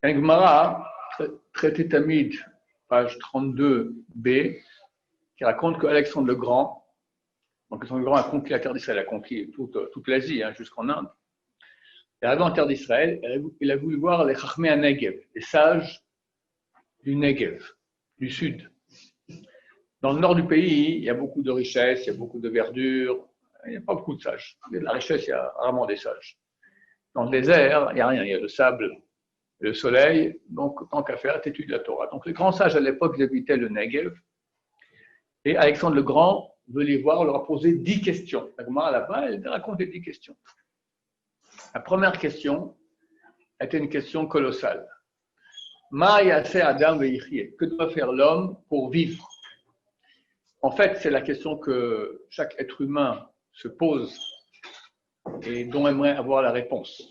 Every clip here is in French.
Il y a un Gemara, traité Tamid, page 32b, qui raconte qu'Alexandre le Grand, donc Alexandre le Grand a conquis la terre d'Israël, a conquis toute l'Asie, jusqu'en Inde. Il est arrivé en terre d'Israël, il a voulu voir les Chachmei Negev, les sages du Negev, du sud. Dans le nord du pays, il y a beaucoup de richesses, il y a beaucoup de verdure, il n'y a pas beaucoup de sages. Il y a de la richesse, il y a rarement des sages. Dans le désert, il n'y a rien, il y a le sable, le soleil, donc tant qu'à faire, tu étudies la Torah. Donc les grands sages à l'époque, ils habitaient le Negev, et Alexandre le Grand veut les voir, leur a posé 10 questions. La Gemara là-bas, elle raconte les 10 questions. La première question était une question colossale. Ma yase Adam ve'yichye, que doit faire l'homme pour vivre? En fait, c'est la question que chaque être humain se pose et dont aimerait avoir la réponse.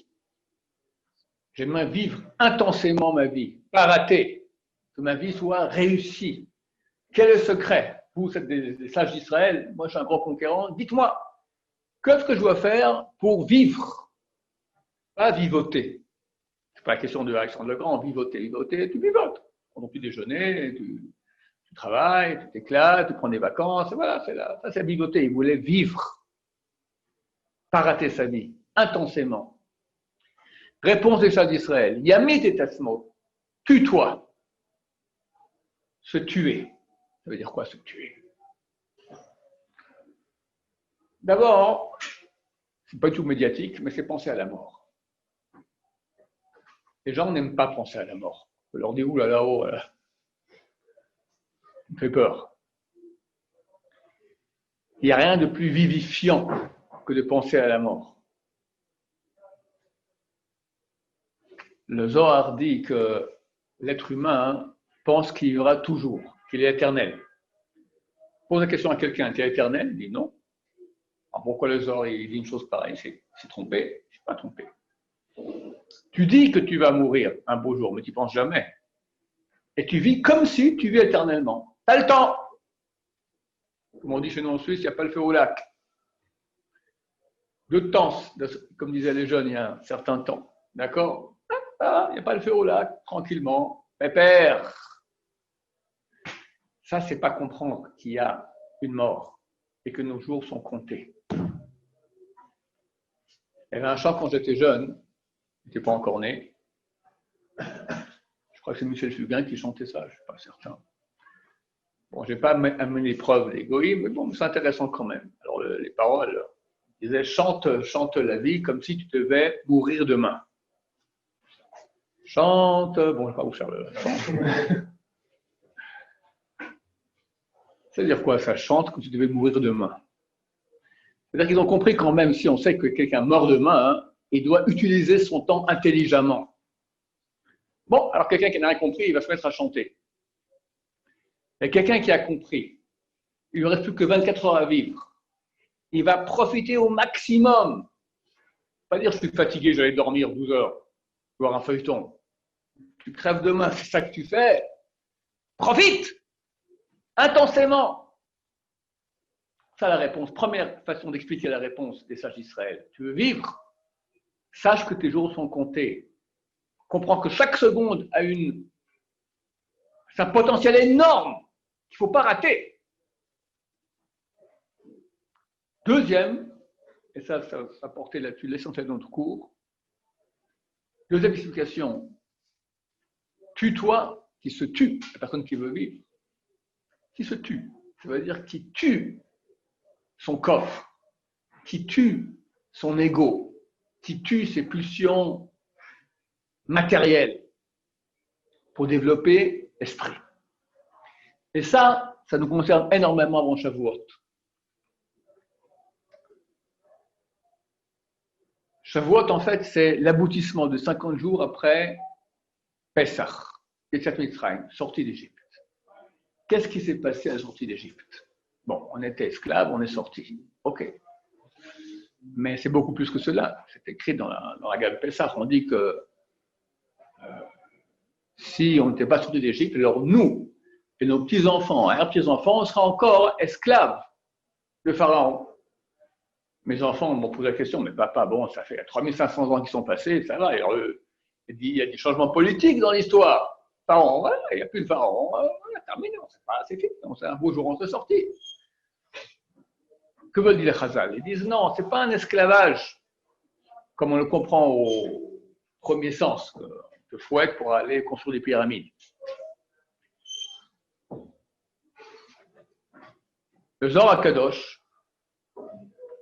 J'aimerais vivre intensément ma vie, pas rater, que ma vie soit réussie. Quel est le secret? Vous êtes des sages d'Israël, moi je suis un grand conquérant, dites-moi, qu'est-ce que je dois faire pour vivre? Pas vivoter. C'est pas la question de Alexandre le Grand, vivoter, tu vivotes. Pendant tu déjeuner, tu travailles, tu t'éclates, tu prends des vacances, et voilà, ça c'est vivoter. Il voulait vivre, pas rater sa vie, intensément. Réponse des sages d'Israël, Yamit et Tasmo, tue-toi. Se tuer. Ça veut dire quoi, se tuer? D'abord, c'est pas tout médiatique, mais c'est penser à la mort. Les gens n'aiment pas penser à la mort. On leur dit, oulala, oh là là, ça me fait peur. Il n'y a rien de plus vivifiant que de penser à la mort. Le Zohar dit que l'être humain pense qu'il vivra toujours, qu'il est éternel. Pose la question à quelqu'un, tu es éternel? Il dit non. Alors pourquoi le Zohar il dit une chose pareille? C'est trompé? Je ne suis pas trompé. Tu dis que tu vas mourir un beau jour, mais tu n'y penses jamais. Et tu vis comme si tu vis éternellement. Tu as le temps. Comme on dit chez nous en Suisse, il n'y a pas le feu au lac. De temps, comme disaient les jeunes il y a un certain temps. D'accord? Il n'y a pas le feu au lac, tranquillement. Pépère. Ça, c'est pas comprendre qu'il y a une mort et que nos jours sont comptés. Il y avait un chant quand j'étais jeune, je n'étais pas encore né. Je crois que c'est Michel Fugain qui chantait ça, je ne suis pas certain. Bon, je n'ai pas amené preuve d'égoïsme, mais bon, c'est intéressant quand même. Alors, les paroles disaient chante la vie comme si tu devais mourir demain. Chante, bon, je ne sais pas où faire le chante. C'est-à-dire quoi, ça chante comme si tu devais mourir demain? C'est-à-dire qu'ils ont compris quand même, si on sait que quelqu'un meurt demain, il doit utiliser son temps intelligemment. Bon, alors quelqu'un qui n'a rien compris, il va se mettre à chanter. Et quelqu'un qui a compris, il ne lui reste plus que 24 heures à vivre. Il va profiter au maximum. Pas dire je suis fatigué, j'allais dormir 12 heures, voir un feuilleton. Tu crèves demain, c'est ça que tu fais. Profite intensément. Ça la réponse. Première façon d'expliquer la réponse des sages d'Israël. Tu veux vivre? Sache que tes jours sont comptés. Comprends que chaque seconde a un potentiel énorme qu'il ne faut pas rater. Deuxième, et ça portait là-dessus l'essentiel de notre cours, deuxième explication, tue-toi qui se tue, la personne qui veut vivre, qui se tue, ça veut dire qui tue son coffre, qui tue son ego, qui tue ses pulsions matérielles pour développer l'esprit. Et ça nous concerne énormément avant Shavuot. Shavuot, en fait, c'est l'aboutissement de 50 jours après Pesach, Yetziat Mitzrayim, sortie d'Égypte. Qu'est-ce qui s'est passé à la sortie d'Égypte? Bon, on était esclaves, on est sortis. Ok. Mais c'est beaucoup plus que cela. C'est écrit dans la Gamme Pesach. On dit que si on n'était pas sortis d'Égypte, alors nous et nos petits-enfants, arrière-petits-enfants, on sera encore esclaves de Pharaon. Mes enfants m'ont posé la question, mais papa, bon, ça fait 3500 ans qu'ils sont passés, ça va. Alors, Il dit, il y a des changements politiques dans l'histoire. Pharaon, voilà, il n'y a plus de pharaon, voilà, terminé, c'est fini, c'est un beau jour, on se sortit. Que veulent dire les Chazal? Ils disent non, ce n'est pas un esclavage, comme on le comprend au premier sens, que fouette pour aller construire des pyramides. Le Zohar HaKadosh,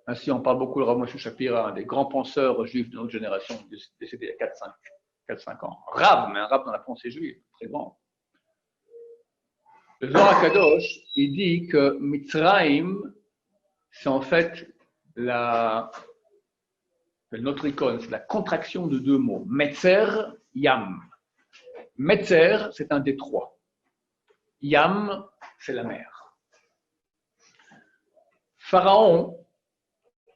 ainsi on parle beaucoup de Rav Moshe Shapira, un des grands penseurs juifs de notre génération, décédé il y a 4-5 ans. Rav, mais un Rav dans la pensée juive, très grand. Le Zohar HaKadosh, il dit que Mitzrayim, c'est en fait notre icône, c'est la contraction de deux mots. Metzer, Yam. Metzer, c'est un détroit. Yam, c'est la mer. Pharaon,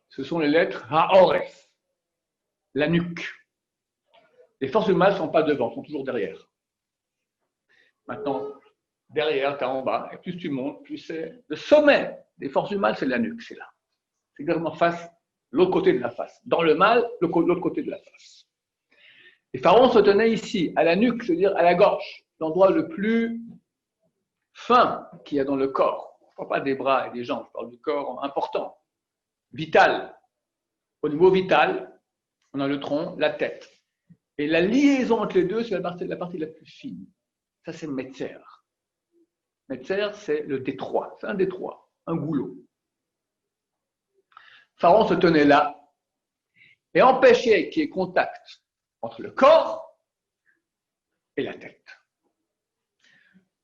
ce sont les lettres Ha'oref, la nuque. Les forces du mal ne sont pas devant, sont toujours derrière. Maintenant, derrière, tu es en bas, et plus tu montes, plus c'est le sommet des forces du mal, c'est la nuque, c'est là. C'est exactement face, l'autre côté de la face. Dans le mal, l'autre côté de la face. Et Pharaon se tenait ici, à la nuque, c'est-à-dire à la gorge, l'endroit le plus fin qu'il y a dans le corps. Je ne parle pas des bras et des jambes, je parle du corps important, vital. Au niveau vital, on a le tronc, la tête. Et la liaison entre les deux, c'est la partie la plus fine. Ça, c'est Metzer. Metzer, c'est le détroit. C'est un détroit, un goulot. Pharaon se tenait là et empêchait qu'il y ait contact entre le corps et la tête.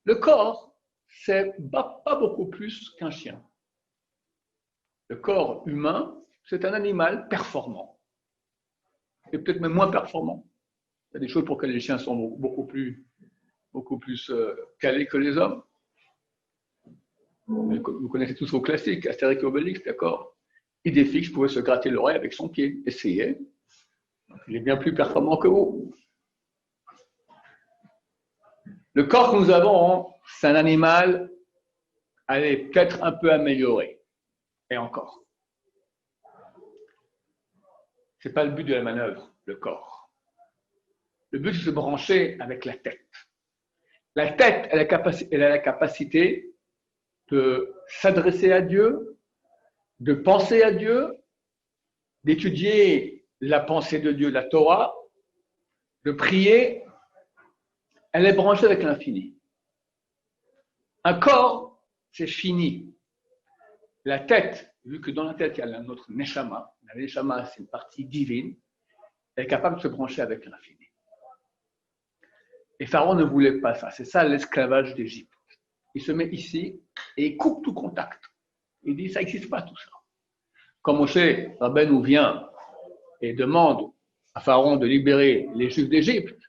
Le corps, c'est pas beaucoup plus qu'un chien. Le corps humain, c'est un animal performant. Et peut-être même moins performant. Il y a des choses pour lesquelles les chiens sont beaucoup plus calés que les hommes. Vous connaissez tous vos classiques, Astérix et Obélix, d'accord? Idéfix pouvait se gratter l'oreille avec son pied. Essayez. Il est bien plus performant que vous. Le corps que nous avons, c'est un animal, allez, peut-être un peu amélioré. Et encore. Ce n'est pas le but de la manœuvre, le corps. Le but, c'est de se brancher avec la tête. La tête, elle a la capacité de s'adresser à Dieu, de penser à Dieu, d'étudier la pensée de Dieu, la Torah, de prier. Elle est branchée avec l'infini. Un corps, c'est fini. La tête, vu que dans la tête, il y a notre neshama, la neshama, c'est une partie divine, elle est capable de se brancher avec l'infini. Et Pharaon ne voulait pas ça. C'est ça l'esclavage d'Égypte. Il se met ici et il coupe tout contact. Il dit, ça n'existe pas tout ça. Quand Moshe Rabbeinu vient et demande à Pharaon de libérer les Juifs d'Égypte,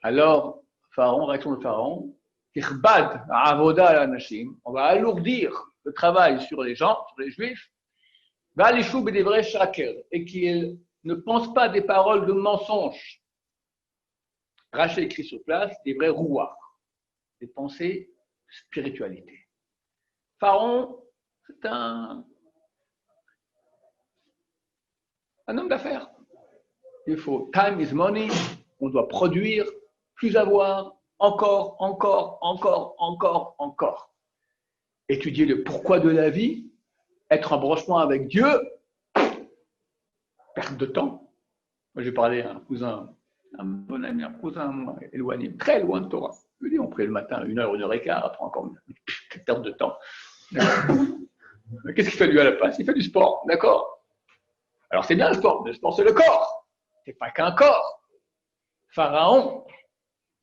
alors Pharaon, réaction de Pharaon, Tirbad avoda al anashim, on va alourdir le travail sur les gens, sur les Juifs, et des vrais shaker, et qu'ils ne pensent pas des paroles de mensonges. Rachel écrit sur place des vrais rouards, des pensées de spiritualité. Pharaon, c'est un homme d'affaires. Il faut time is money, on doit produire, plus avoir, encore. Étudier le pourquoi de la vie, être en branchement avec Dieu, perte de temps. Moi, j'ai parlé à un cousin, un bon ami, un cousin éloigné, très loin de Torah. Je lui dis, on prie le matin 1h15, après encore une perte de temps. Mais qu'est-ce qu'il fait lui à la place? Il fait du sport, d'accord? Alors c'est bien le sport, mais le sport c'est le corps. C'est pas qu'un corps. Pharaon.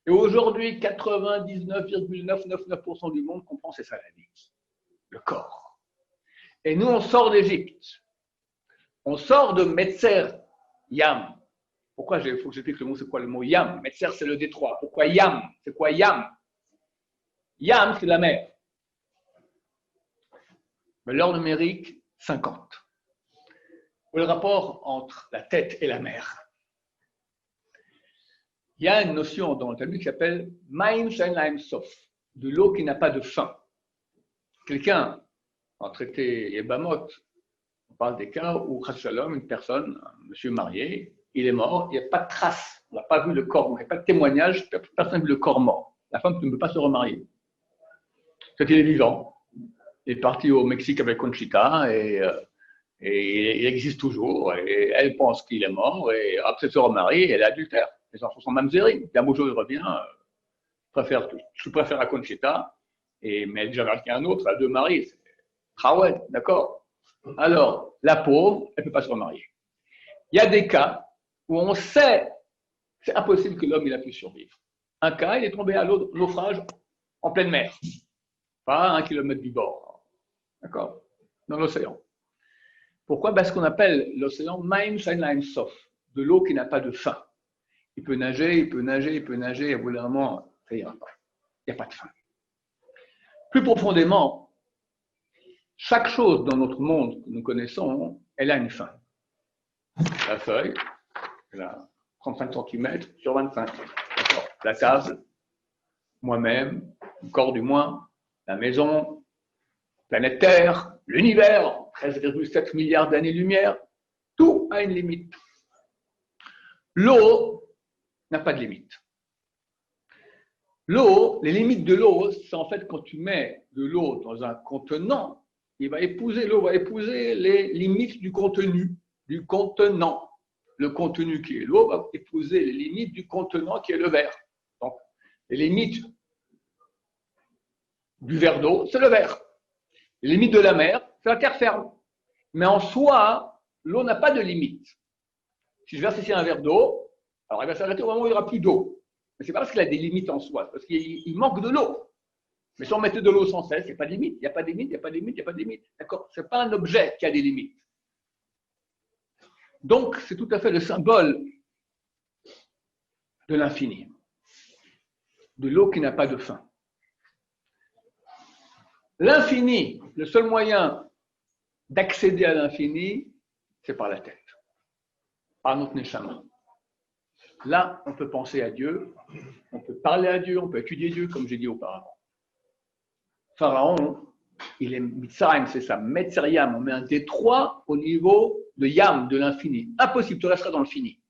Et aujourd'hui, 99,999% du monde comprend c'est ça la vie. Le corps. Et nous, on sort d'Égypte. On sort de Metzer, Yam. Pourquoi il faut que j'explique le mot, c'est quoi le mot Yam? Metzer, c'est le détroit. Pourquoi Yam? C'est quoi Yam? Yam, c'est la mer. Valeur numérique, 50. Le rapport entre la tête et la mer. Il y a une notion dans le Talmud qui s'appelle Maim Shein Lahem Sof, de l'eau qui n'a pas de fin. Quelqu'un, en traité Yebamot, on parle des cas où, Chas Shalom, une personne, un monsieur marié, il est mort, il n'y a pas de trace, on n'a pas vu le corps, il n'y a pas de témoignage, personne n'a vu le corps mort. La femme ne peut pas se remarier. Quand il est vivant, il est parti au Mexique avec Conchita et il existe toujours. Et elle pense qu'il est mort et après se remarie, elle est adultère. Les enfants sont mamzerim. D'un beau jour, il revient, je préfère la Conchita, mais elle est déjà avec un autre, elle a deux maris. Ah ouais, d'accord. Alors, la pauvre, elle ne peut pas se remarier. Il y a des cas où on sait c'est impossible que l'homme il a pu survivre. Un cas, il est tombé à l'eau, naufrage en pleine mer, pas à 1 kilomètre du bord, d'accord, dans l'océan. Pourquoi? Parce qu'on appelle l'océan Maim Shein Sof, de l'eau qui n'a pas de fin. Il peut nager, il peut nager, il peut nager, et au bout d'un moment, ça ira pas. Il n'y a pas de fin. Plus profondément, chaque chose dans notre monde que nous connaissons, elle a une fin. La feuille, elle a 35 cm sur 25. La table, moi-même, le corps du moins, la maison, planète Terre, l'univers, 13,7 milliards d'années-lumière, tout a une limite. L'eau n'a pas de limite. L'eau, les limites de l'eau, c'est en fait quand tu mets de l'eau dans un contenant, l'eau va épouser les limites du contenu, du contenant. Le contenu qui est l'eau va épouser les limites du contenant qui est le verre. Donc, les limites du verre d'eau, c'est le verre. Les limites de la mer, c'est la terre ferme. Mais en soi, l'eau n'a pas de limite. Si je verse ici un verre d'eau, alors il va s'arrêter au moment où il n'y aura plus d'eau. Mais ce n'est pas parce qu'il a des limites en soi, c'est parce qu'il manque de l'eau. Mais si on mettait de l'eau sans cesse, il n'y a pas de limite, il n'y a pas de limite, il n'y a pas de limite, il n'y a pas de limite. D'accord? Ce n'est pas un objet qui a des limites. Donc, c'est tout à fait le symbole de l'infini, de l'eau qui n'a pas de fin. L'infini, le seul moyen d'accéder à l'infini, c'est par la tête, par notre neshama. Là, on peut penser à Dieu, on peut parler à Dieu, on peut étudier Dieu, comme j'ai dit auparavant. Pharaon, il est Mitzrayim, c'est ça, Metzeriam, on met un détroit au niveau de Yam, de l'infini. Impossible, tu resteras dans le fini.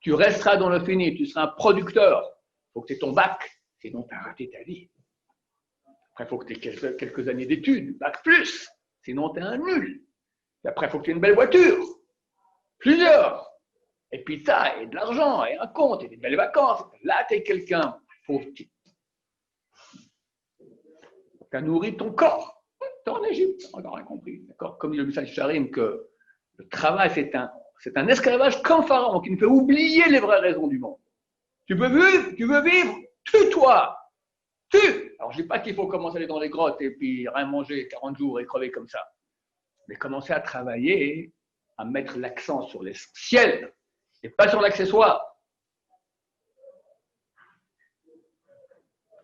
Tu resteras dans le fini, tu seras un producteur. Il faut que tu aies ton bac, sinon tu as raté ta vie. Après, il faut que tu aies quelques années d'études, bac plus, sinon tu es un nul. Et après, il faut que tu aies une belle voiture, plusieurs. Et puis tu as de l'argent, et un compte, et des belles vacances. Là, tu es quelqu'un. Tu as nourri ton corps. Tu es en Égypte, on n'a rien compris. D'accord? Comme dit le Message Charim, que le travail, c'est un esclavage comme Pharaon, qui nous fait oublier les vraies raisons du monde. Tu veux vivre, tue-toi. Tue. Alors, je ne dis pas qu'il faut commencer à aller dans les grottes et puis rien manger 40 jours et crever comme ça. Mais commencer à travailler, à mettre l'accent sur l'essentiel et pas sur l'accessoire.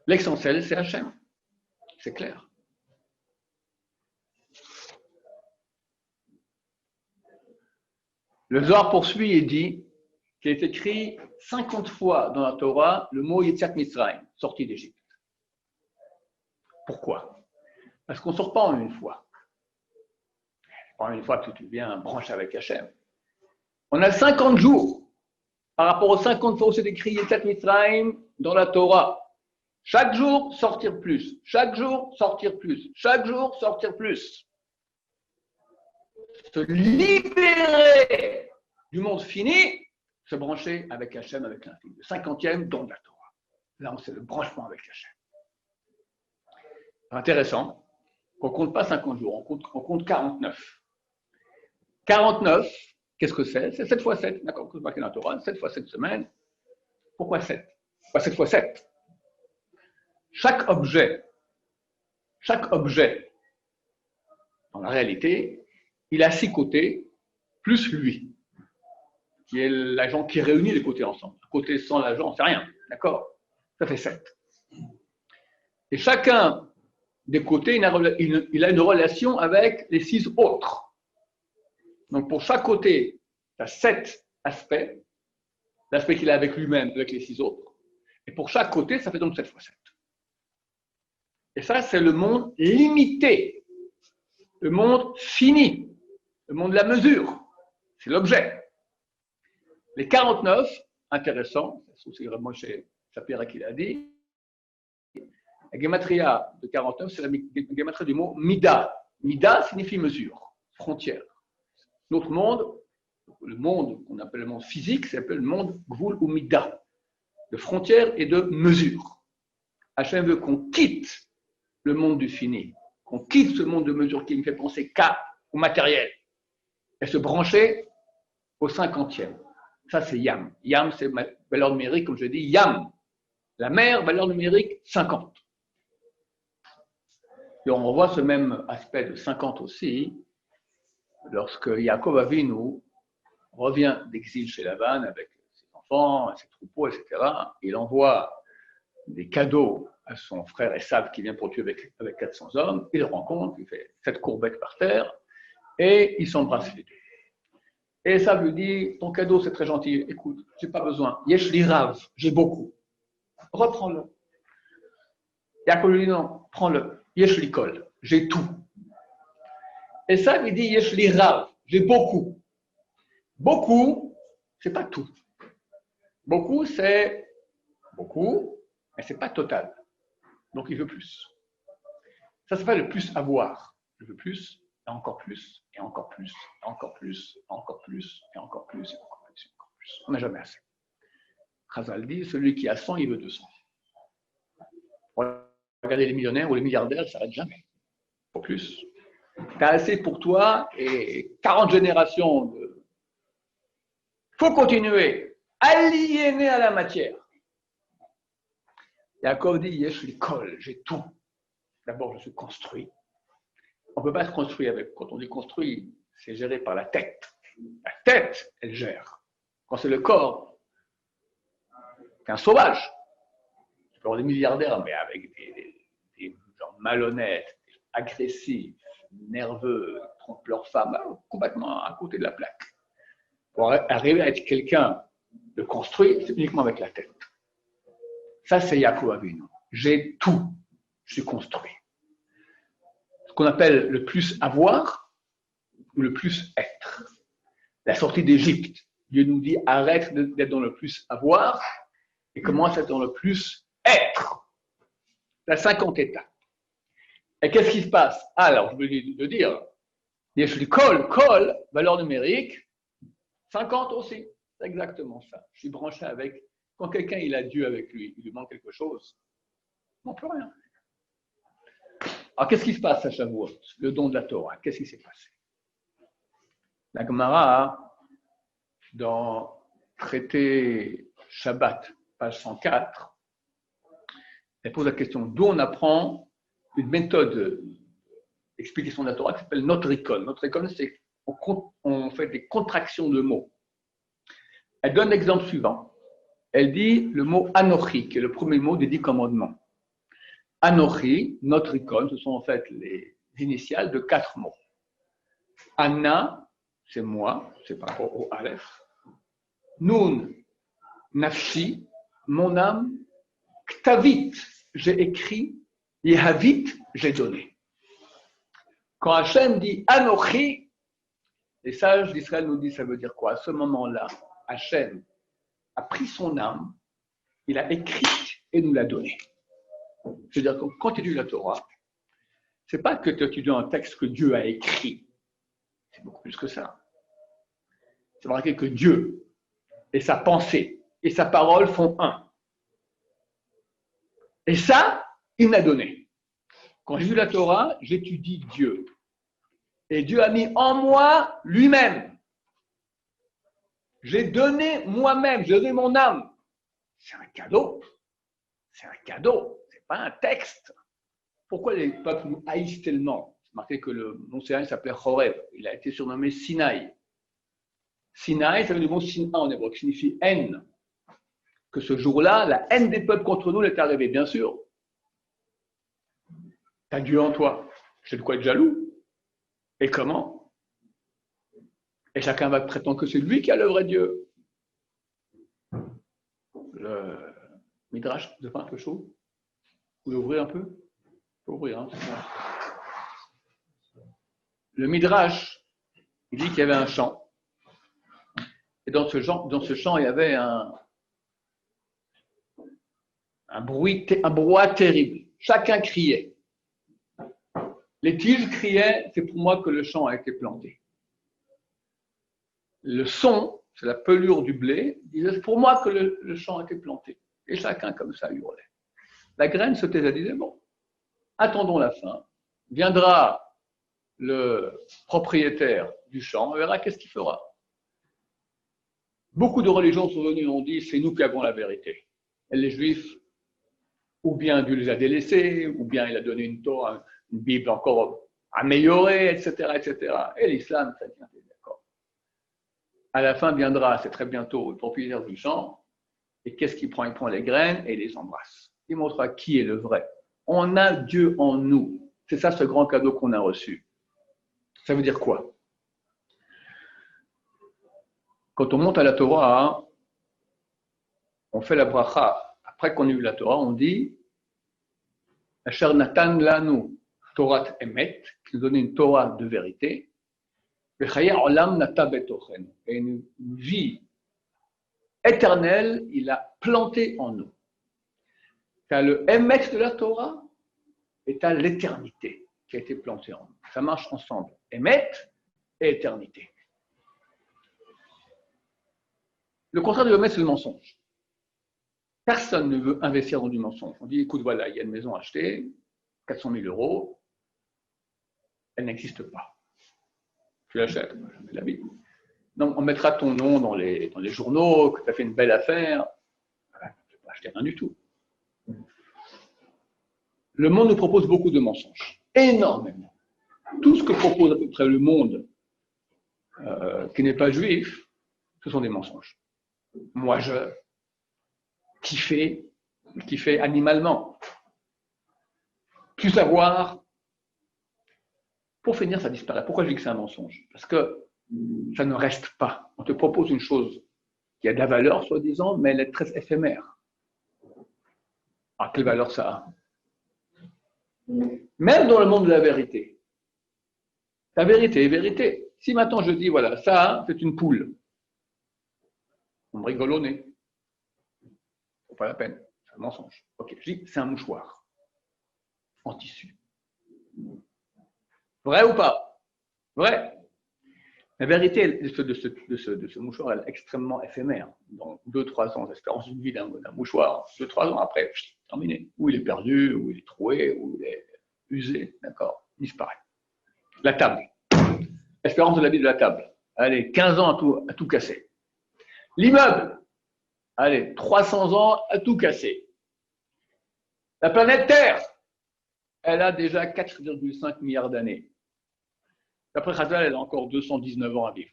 L'essentiel, c'est Hachem. C'est clair. Le Zohar poursuit et dit qu'il est écrit 50 fois dans la Torah le mot Yetziat Mitzrayim, sortie d'Égypte. Pourquoi? Parce qu'on ne sort pas en une fois. En une fois que tu viens brancher avec Hachem. On a 50 jours par rapport aux 50 fois où c'est écrit Yetziat Mitzrayim dans la Torah. Chaque jour, sortir plus. Chaque jour, sortir plus. Chaque jour, sortir plus. Se libérer du monde fini, se brancher avec Hachem, avec l'infini. Le 50e don de la Torah. Là, c'est le branchement avec Hachem. Intéressant. On ne compte pas 50 jours, on compte 49. 49, qu'est-ce que c'est? C'est 7 fois 7. D'accord, c'est marqué dans la Torah, 7 fois 7 semaines. Pourquoi 7? Pourquoi 7 fois 7? Chaque objet, dans la réalité, il a 6 côtés, plus lui, qui est l'agent qui réunit les côtés ensemble. Un côté sans l'agent, c'est rien, d'accord? Ça fait 7. Et chacun des côtés, il a une relation avec les 6 autres. Donc pour chaque côté, il y a 7 aspects, l'aspect qu'il a avec lui-même, avec les 6 autres. Et pour chaque côté, ça fait donc 7 fois 7. Et ça, c'est le monde limité, le monde fini, le monde de la mesure. C'est l'objet. Les 49, intéressant, c'est vraiment chez Sapira qui l'a dit, la gematria de 49, c'est la gematria du mot mida. Mida signifie mesure, frontière. Notre monde, le monde qu'on appelle le monde physique, s'appelle le monde gvul ou mida, de frontières et de mesures. Hachem veut qu'on quitte le monde du fini, qu'on quitte ce monde de mesures qui me fait penser qu'à au matériel et se brancher au 50e. Ça, c'est Yam. Yam, c'est valeur numérique, comme je dis, Yam. La mer, valeur numérique 50. Et on revoit ce même aspect de 50 aussi lorsque Yaakov Avinu revient d'exil chez Lavan avec ses enfants, ses troupeaux, etc. Il envoie des cadeaux à son frère Esav qui vient pour tuer avec 400 hommes. Il le rencontre, il fait 7 courbettes par terre et ils s'embrassent les deux. Et Esav lui dit, ton cadeau c'est très gentil, écoute, j'ai pas besoin. Yesh li rav, j'ai beaucoup. Reprends-le. Yaakov lui dit non, prends-le. Yesh li kol, j'ai tout. Esav lui dit yesh li rav, j'ai beaucoup. Beaucoup, c'est pas tout. Beaucoup, c'est beaucoup, mais c'est pas total. Donc il veut plus. Ça s'appelle le plus avoir. Je veux plus, et encore plus, et encore plus, et encore plus, et encore plus, et encore plus, et encore plus, et encore plus. On n'a jamais assez. Chazal dit, celui qui a 100, il veut 200. Regardez les millionnaires ou les milliardaires, ça ne s'arrête jamais. Pour plus. Tu as assez pour toi et 40 générations de... faut continuer. Aliéné à la matière. Yaakov dit, yesh li kol, j'ai tout. D'abord, je suis construit. On ne peut pas se construire avec. Quand on dit construit, c'est géré par la tête. La tête, elle gère. Quand c'est le corps, c'est un sauvage. Tu peux avoir des milliardaires, mais avec des gens malhonnêtes, agressifs, nerveux, trompent leur femme, complètement à côté de la plaque. Pour arriver à être quelqu'un de construit, c'est uniquement avec la tête. Ça, c'est Yaakov Avinu. J'ai tout. Je suis construit. Ce qu'on appelle le plus avoir ou le plus être. La sortie d'Égypte, Dieu nous dit arrête d'être dans le plus avoir et commence à être dans le plus être. La 50 étapes. Et qu'est-ce qui se passe? Alors, je veux le dire, je col, valeur numérique, 50 aussi. C'est exactement ça. Je suis branché avec, quand quelqu'un il a Dieu avec lui, il lui manque quelque chose, il ne manque plus rien. Alors, qu'est-ce qui se passe à Shavuot, le don de la Torah? Qu'est-ce qui s'est passé? La Gemara, dans traité Shabbat, page 104, elle pose la question d'où on apprend une méthode d'explication de la Torah qui s'appelle Notricon. Notricon, c'est on fait des contractions de mots. Elle donne l'exemple suivant. Elle dit le mot Anochi, qui est le premier mot des 10 commandements. Anochi, Notricon, ce sont en fait les initiales de 4 mots. Anna, c'est moi, c'est par rapport au Aleph. Nun, Nafshi, mon âme. Ktavit, j'ai écrit. Yehavit, j'ai donné. Quand Hachem dit Anochi, les sages d'Israël nous disent ça veut dire quoi? À ce moment-là, Hachem a pris son âme, il a écrit et nous l'a donné. C'est-à-dire que quand tu étudies la Torah, ce n'est pas que tu étudies un texte que Dieu a écrit. C'est beaucoup plus que ça. C'est marqué que Dieu et sa pensée et sa parole font un. Et ça, il m'a donné. Quand j'ai lu la Torah, j'étudie Dieu. Et Dieu a mis en moi lui-même. J'ai donné moi-même, j'ai donné mon âme. C'est un cadeau. C'est un cadeau. Ce n'est pas un texte. Pourquoi les peuples nous haïssent tellement? C'est marqué que le mont Sinaï s'appelait Horeb. Il a été surnommé Sinaï. Sinaï, ça vient du mot Sina en hébreu, qui signifie haine. Que ce jour-là, la haine des peuples contre nous est arrivée, bien sûr. Tu as Dieu en toi. C'est de quoi être jaloux. Et comment? Et chacun va prétendre que c'est lui qui a le vrai Dieu. Le Midrash, vous avez pas un peu chaud? Vous l'ouvrez un peu? Il faut ouvrir, hein, c'est bon. Le Midrash, il dit qu'il y avait un champ. Et dans ce champ, il y avait un brouhaha terrible. Chacun criait. Les tiges criaient, c'est pour moi que le champ a été planté. Le son, c'est la pelure du blé, disait, c'est pour moi que le champ a été planté. Et chacun comme ça hurlait. La graine se taisait, disait, bon, attendons la fin. Viendra le propriétaire du champ, on verra qu'est-ce qu'il fera. Beaucoup de religions sont venues et ont dit, c'est nous qui avons la vérité. Et les Juifs, ou bien Dieu les a délaissés, ou bien il a donné une Torah, une Bible encore améliorée, etc., etc. Et l'islam, ça tient, d'accord. À la fin viendra, c'est très bientôt, le propriétaire du champ, et qu'est-ce qu'il prend? Il prend les graines et les embrasse. Il montrera qui est le vrai. On a Dieu en nous. C'est ça ce grand cadeau qu'on a reçu. Ça veut dire quoi? Quand on monte à la Torah, on fait la bracha. Après qu'on ait eu la Torah, on dit Asher Natan Lanu Torat Emet, qui nous donne une Torah de vérité, et une vie éternelle, il a planté en nous. Tu as le Emet de la Torah et tu as l'éternité qui a été plantée en nous. Ça marche ensemble. Emet et éternité. Le contraire de Emet, c'est le mensonge. Personne ne veut investir dans du mensonge. On dit, écoute, voilà, il y a une maison achetée, 400 000 €, elle n'existe pas. Tu l'achètes, jamais de la vie. Donc, on mettra ton nom dans les journaux, que tu as fait une belle affaire. Voilà, tu ne peux pas acheter rien du tout. Le monde nous propose beaucoup de mensonges, énormément. Tout ce que propose à peu près le monde qui n'est pas juif, ce sont des mensonges. Moi, je kiffer animalement. Plus savoir, pour finir, ça disparaît. Pourquoi je dis que c'est un mensonge? Parce que ça ne reste pas. On te propose une chose qui a de la valeur, soi-disant, mais elle est très éphémère. Alors, quelle valeur ça a? Même dans le monde de la vérité. La vérité est vérité. Si maintenant je dis, voilà, ça, c'est une poule, on me rigole au nez. C'est pas la peine. C'est un mensonge. Ok, je dis, c'est un mouchoir en tissu. Vrai ou pas? Vrai. La vérité de ce mouchoir, elle est extrêmement éphémère. Dans 2-3 ans, l'espérance de vie d'un mouchoir, 2-3 ans après, terminé. Ou il est perdu, ou il est troué, ou il est usé, d'accord? Il disparaît. La table. Espérance de la vie de la table. Allez, 15 ans à tout casser. L'immeuble. Allez, 300 ans à tout casser. La planète Terre. Elle a déjà 4,5 milliards d'années. D'après Chazal, elle a encore 219 ans à vivre.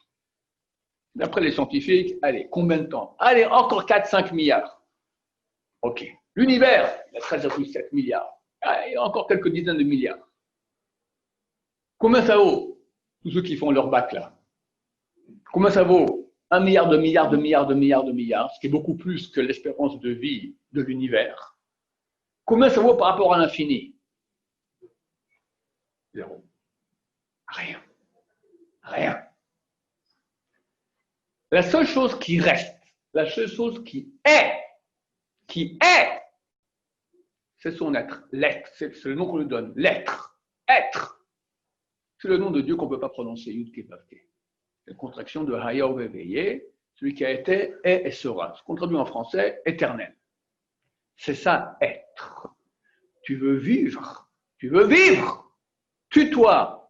D'après les scientifiques, allez, combien de temps? Allez, encore 4-5 milliards. Ok. L'univers, il a 13,7 milliards. Allez, il y a encore quelques dizaines de milliards. Combien ça vaut? Tous ceux qui font leur bac là. Combien ça vaut? 1 milliard de milliards de milliards de milliards de milliards, ce qui est beaucoup plus que l'espérance de vie de l'univers. Combien ça vaut par rapport à l'infini? 0. Rien. Rien. La seule chose qui reste, la seule chose qui est, c'est son être. L'être, c'est le nom qu'on lui donne. L'être. Être. C'est le nom de Dieu qu'on ne peut pas prononcer. Yud Ke Vav Ke. C'est une contraction de Haya Veillé, celui qui a été, est et sera. Ce qu'on traduit en français, éternel. C'est ça, être. Tu veux vivre. Tu veux vivre. Tue-toi.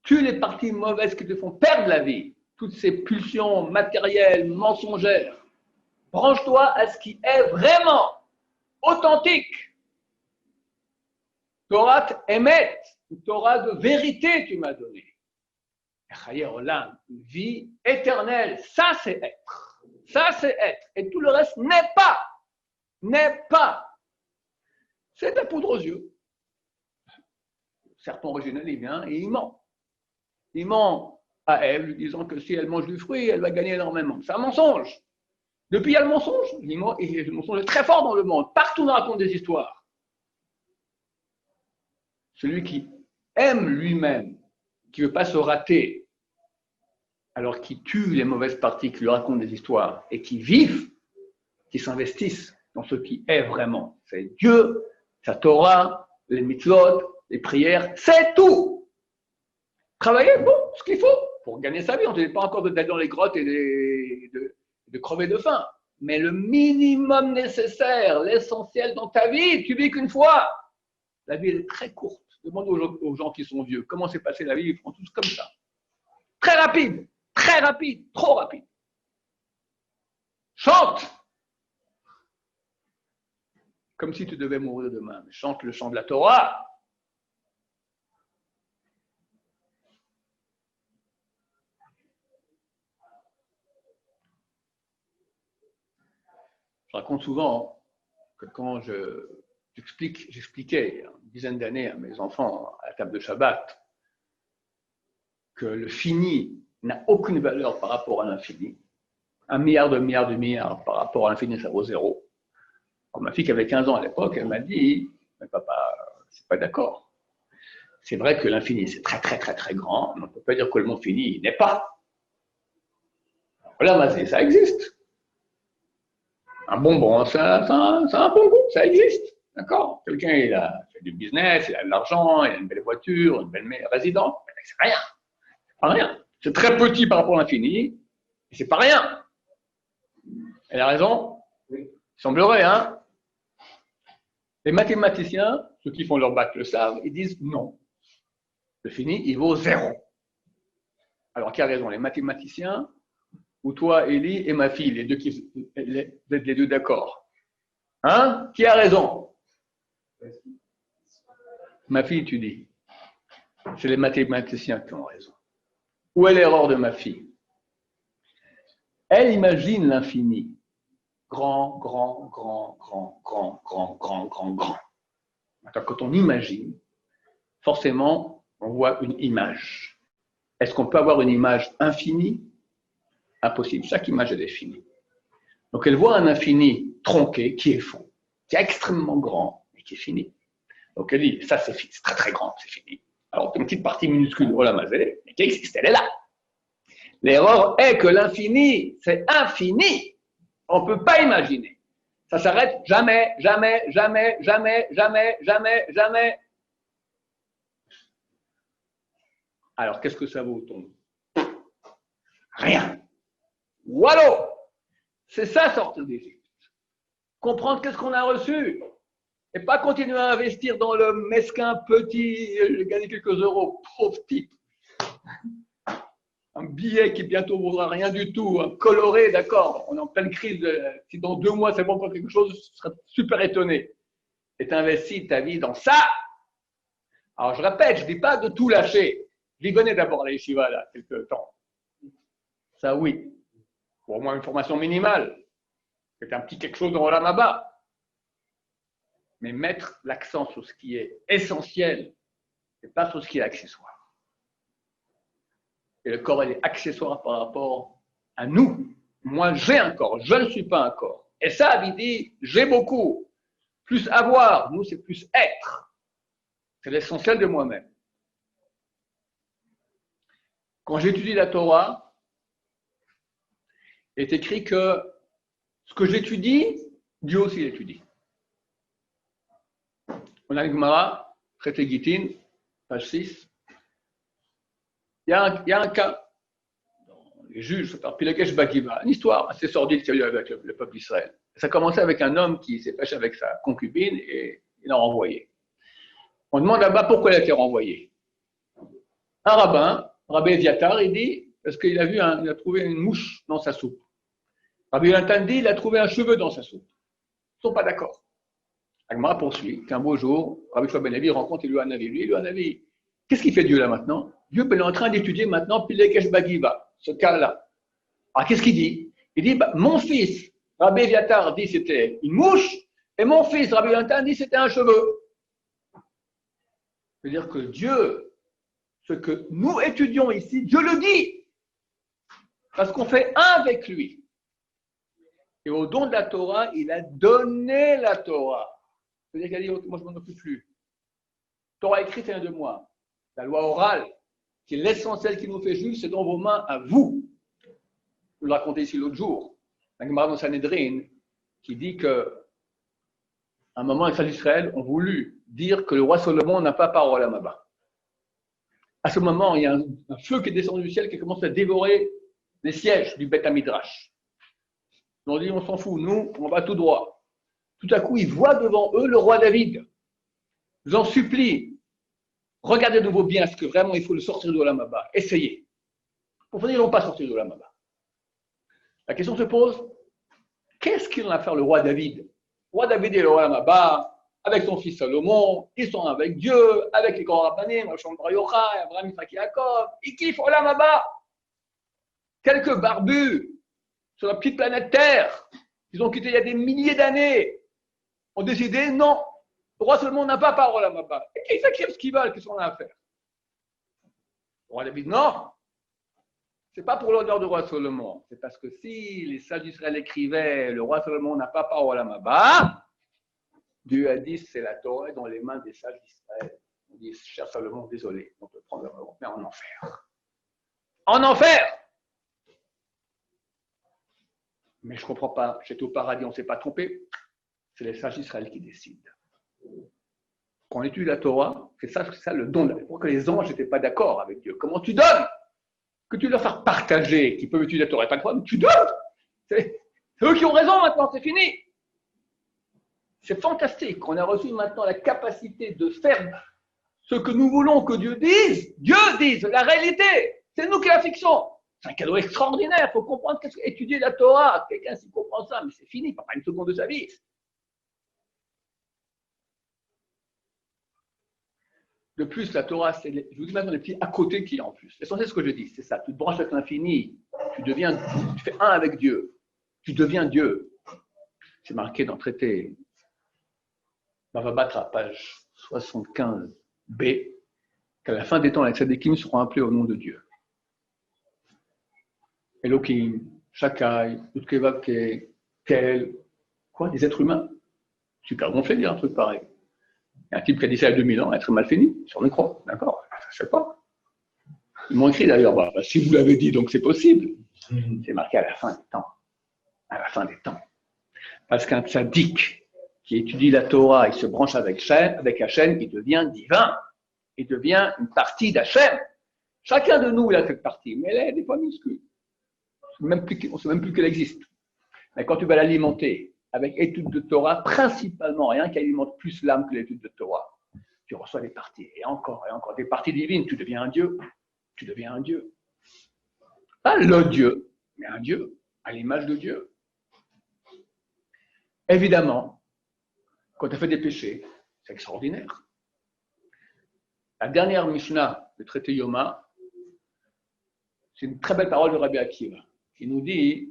Tue les parties mauvaises qui te font perdre la vie. Toutes ces pulsions matérielles, mensongères. Branche-toi à ce qui est vraiment authentique. Torah Emet, Torah de vérité, tu m'as donné. Une vie éternelle, ça c'est être. Ça c'est être. Et tout le reste n'est pas. N'est pas. C'est de la poudre aux yeux. Le serpent originel, il vient et il ment. Il ment à Ève, lui disant que si elle mange du fruit, elle va gagner énormément. C'est un mensonge. Depuis, il y a le mensonge. Et le mensonge est très fort dans le monde. Partout, on raconte des histoires. Celui qui aime lui-même, qui ne veut pas se rater, alors qui tuent les mauvaises parties, qui lui racontent des histoires et qui vivent, qui s'investissent dans ce qui est vraiment. C'est Dieu, sa Torah, les mitzvot, les prières, c'est tout. Travailler, bon, ce qu'il faut pour gagner sa vie. On ne dit pas encore d'être dans les grottes et de crever de faim. Mais le minimum nécessaire, l'essentiel dans ta vie, tu vis qu'une fois. La vie est très courte. Demande aux gens qui sont vieux comment s'est passée la vie, ils font tous comme ça. Très rapide, trop rapide. Chante comme si tu devais mourir demain. Chante le chant de la Torah. Je raconte souvent que quand j'expliquais il y a une dizaine d'années à mes enfants à la table de Shabbat que le fini n'a aucune valeur par rapport à l'infini. 1 milliard de milliards par rapport à l'infini, ça vaut zéro. Quand ma fille qui avait 15 ans à l'époque, elle m'a dit « Mais papa, c'est pas d'accord. C'est vrai que l'infini, c'est très, très, très, très grand, mais on ne peut pas dire que le monde fini n'est pas. Voilà, ça existe. Un bonbon, ça a un bon goût, ça existe. D'accord. Quelqu'un, il a fait du business, il a de l'argent, il a une belle voiture, une belle résidence. C'est rien. C'est pas rien. C'est très petit par rapport à l'infini, et c'est pas rien. Elle a raison. Il semblerait, hein. Les mathématiciens, ceux qui font leur bac le savent, ils disent non. Le fini, il vaut zéro. Alors, qui a raison, les mathématiciens ou toi, Élie, et ma fille, les deux vous êtes les deux d'accord? Hein? Qui a raison? Ma fille, tu dis. C'est les mathématiciens qui ont raison. Où est l'erreur de ma fille? Elle imagine l'infini. Grand. Quand on imagine, forcément, on voit une image. Est-ce qu'on peut avoir une image infinie? Impossible. Chaque image, elle est finie. Donc, elle voit un infini tronqué qui est faux, qui est extrêmement grand et qui est fini. Donc, elle dit, ça, c'est fini, c'est très, très grand, c'est fini. Alors, une petite partie minuscule, oh la mazelle, mais qui existe, elle est là. L'erreur est que l'infini, c'est infini. On ne peut pas imaginer. Ça s'arrête jamais. Alors, qu'est-ce que ça vaut, ton? Rien. Voilà. C'est ça, sortir d'Égypte. Comprendre qu'est-ce qu'on a reçu. Et pas continuer à investir dans le mesquin petit, j'ai gagné quelques euros, pauvre type. Un billet qui bientôt vaudra rien du tout, un coloré, d'accord, on est en pleine crise, si dans 2 mois c'est bon pour quelque chose, je serais super étonné. Et tu investis ta vie dans ça. Alors je répète, je ne dis pas de tout lâcher. J'y venais d'abord à la yeshiva, là, quelques temps. Ça oui, pour au moins une formation minimale. C'est un petit quelque chose dans Olam Haba. Mais mettre l'accent sur ce qui est essentiel et pas sur ce qui est accessoire. Et le corps, il est accessoire par rapport à nous. Moi, j'ai un corps, je ne suis pas un corps. Et ça, il dit, j'ai beaucoup. Plus avoir, nous, c'est plus être. C'est l'essentiel de moi-même. Quand j'étudie la Torah, il est écrit que ce que j'étudie, Dieu aussi l'étudie. On a le Gemara, traité Gittin, page 6. Il y a un cas, dans les juges, par Pilakesh Bakiva, une histoire assez sordide qu'il y a eu avec le peuple d'Israël. Ça a commencé avec un homme qui s'est fâché avec sa concubine et il l'a renvoyé. On demande là-bas pourquoi il a été renvoyé. Un rabbin, Rabbi Eviatar, il dit, parce qu'il a il a trouvé une mouche dans sa soupe. Rabbi Yonatan dit, il a trouvé un cheveu dans sa soupe. Ils ne sont pas d'accord. Agmara poursuit qu'un beau jour, Rabbi Shua Ben Levi rencontre Eliyahu Hanavi. Lui, Eliyahu Hanavi, qu'est-ce qu'il fait Dieu là maintenant? Dieu est en train d'étudier maintenant Pilekesh Bagiva, ce cas-là. Alors qu'est-ce qu'il dit? Il dit, mon fils, Rabbi Eviatar dit c'était une mouche, et mon fils, Rabbi Yonatan dit c'était un cheveu. C'est-à-dire que Dieu, ce que nous étudions ici, Dieu le dit. Parce qu'on fait un avec lui. Et au don de la Torah, il a donné la Torah. C'est-à-dire qu'il a dit, moi je ne m'en occupe plus. Torah écrite, c'est un de moi. La loi orale, qui est l'essentiel qui nous fait juge, c'est dans vos mains à vous. Je vous le racontais ici l'autre jour, la Gemara dans Sanhedrin, qui dit que à un moment, les sages d'Israël ont voulu dire que le roi Salomon n'a pas parole à Maba. À ce moment, il y a un feu qui est descendu du ciel qui commence à dévorer les sièges du Beth Midrash. Ils ont dit, on s'en fout, nous, on va tout droit. Tout à coup, ils voient devant eux le roi David. Je vous en supplie, regardez de nouveau bien, est-ce que vraiment il faut le sortir de l'Olamaba? Essayez. Pour finir, ils ne l'ont pas sorti de l'Olamaba. La question se pose, qu'est-ce qu'il en a à faire le roi David? Le roi David est le roi Olamaba, avec son fils Salomon, ils sont avec Dieu, avec les grands rabbanim, Chandra Yochai, Abraham, Isaac et Jacob, ils kiffent Olamaba. Quelques barbus sur la petite planète Terre, ils ont quitté il y a des milliers d'années, ont décidé non, le roi Salomon n'a pas parole à Olamaba. Et ils acceptent ce qu'ils veulent, qu'est-ce qu'on a à faire? Le roi David, non, c'est pas pour l'honneur du roi Salomon, c'est parce que si les sages d'Israël écrivaient le roi Salomon n'a pas parole à Olamaba, Dieu a dit c'est la Torah dans les mains des sages d'Israël. On dit cher Salomon, désolé, on peut prendre mais en enfer. En enfer! Mais je ne comprends pas, j'étais au paradis, on ne s'est pas trompé. C'est les sages d'Israël qui décident. Quand on étudie la Torah, c'est ça le don. Pourquoi les anges n'étaient pas d'accord avec Dieu? Comment tu donnes? Que tu leur fasses partager, qu'ils peuvent étudier la Torah, pas de problème, tu donnes. C'est eux qui ont raison maintenant, c'est fini. C'est fantastique. On a reçu maintenant la capacité de faire ce que nous voulons que Dieu dise. Dieu dise la réalité. C'est nous qui la fixons. C'est un cadeau extraordinaire. Il faut comprendre étudier la Torah. Quelqu'un s'y comprend ça, mais c'est fini. Pas une seconde de sa vie. De plus, la Torah, je vous dis maintenant les petits à côté qui y a en plus. L'essentiel, ce que je dis, c'est ça. Tu te branches avec l'infini. Tu fais un avec Dieu. Tu deviens Dieu. C'est marqué dans le traité Bava Batra, page 75b, qu'à la fin des temps, les tzadikim seront appelés au nom de Dieu. Elohim, Shakai, Utkevake, Kel, quoi, des êtres humains. Super gonflé de dire un truc pareil. Il y a un type qui a dit ça il y a 2000 ans, être mal fini, sur le croix, d'accord, je ne sais pas. Ils m'ont écrit d'ailleurs, si vous l'avez dit, donc c'est possible. C'est marqué à la fin des temps. À la fin des temps. Parce qu'un tzaddik qui étudie la Torah, il se branche avec Hachem, il devient divin. Il devient une partie d'Hachem. Chacun de nous, il a cette partie, mais elle est des fois minuscule. On ne sait même plus qu'elle existe. Mais quand tu vas l'alimenter avec étude de Torah, principalement, rien qui alimente plus l'âme que l'étude de Torah, tu reçois des parties, et encore, des parties divines, tu deviens un Dieu. Tu deviens un Dieu. Pas le Dieu, mais un Dieu, à l'image de Dieu. Évidemment, quand tu as fait des péchés, c'est extraordinaire. La dernière Mishnah, le traité Yoma, c'est une très belle parole de Rabbi Akiva, qui nous dit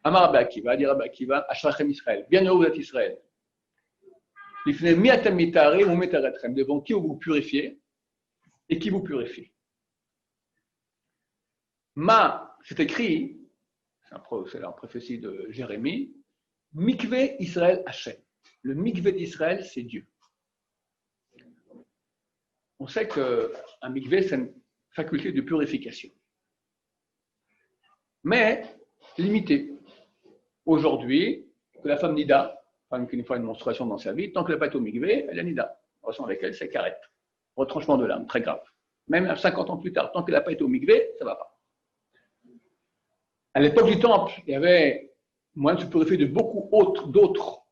Amar Rabbi Akiva, dit Rabbi Akiva, Ashrachem Israël, bienheureux vous êtes Israël. Devant qui vous purifiez et qui vous purifie. C'est écrit, c'est la prophétie de Jérémie, Mikvé Israël Hachem. Le Mikvé d'Israël, c'est Dieu. On sait qu'un mikvé, c'est une faculté de purification. Mais limité. Aujourd'hui, que la femme nida, femme qui a une fois une menstruation dans sa vie, tant qu'elle n'a pas été au mikvé, elle a nida. La relation avec elle, c'est carrette. Retranchement de l'âme, très grave. Même 50 ans plus tard, tant qu'elle n'a pas été au mikvé, ça ne va pas. À l'époque du temple, il y avait moyen de se purifier de beaucoup d'autres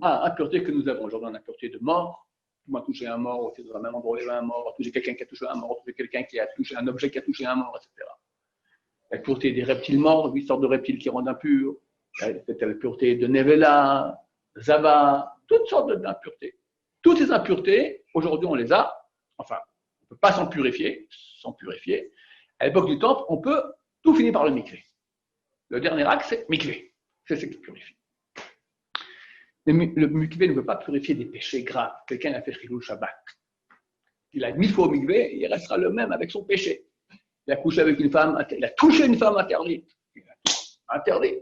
impuretés que nous avons. Aujourd'hui, on a impureté de mort. Tout m'a touché un mort, ou dans un même endroit, il y avait un mort, touché quelqu'un qui a touché un mort, touché quelqu'un qui a touché un objet qui a touché un mort, etc. La pureté des reptiles morts, 8 sortes de reptiles qui rendent impurs. La pureté de Nevela, Zava, toutes sortes d'impuretés. Toutes ces impuretés, aujourd'hui, on les a. Enfin, on ne peut pas s'en purifier. À l'époque du temple, on peut tout finir par le mikvé. Le dernier acte, c'est mikvé. C'est ce qui purifie. Le mikvé ne peut pas purifier des péchés graves. Quelqu'un a fait Chilul Shabbat. Il a 1000 fois au mikvé, il restera le même avec son péché. Il a couché avec une femme, il a touché une femme interdite. Interdit.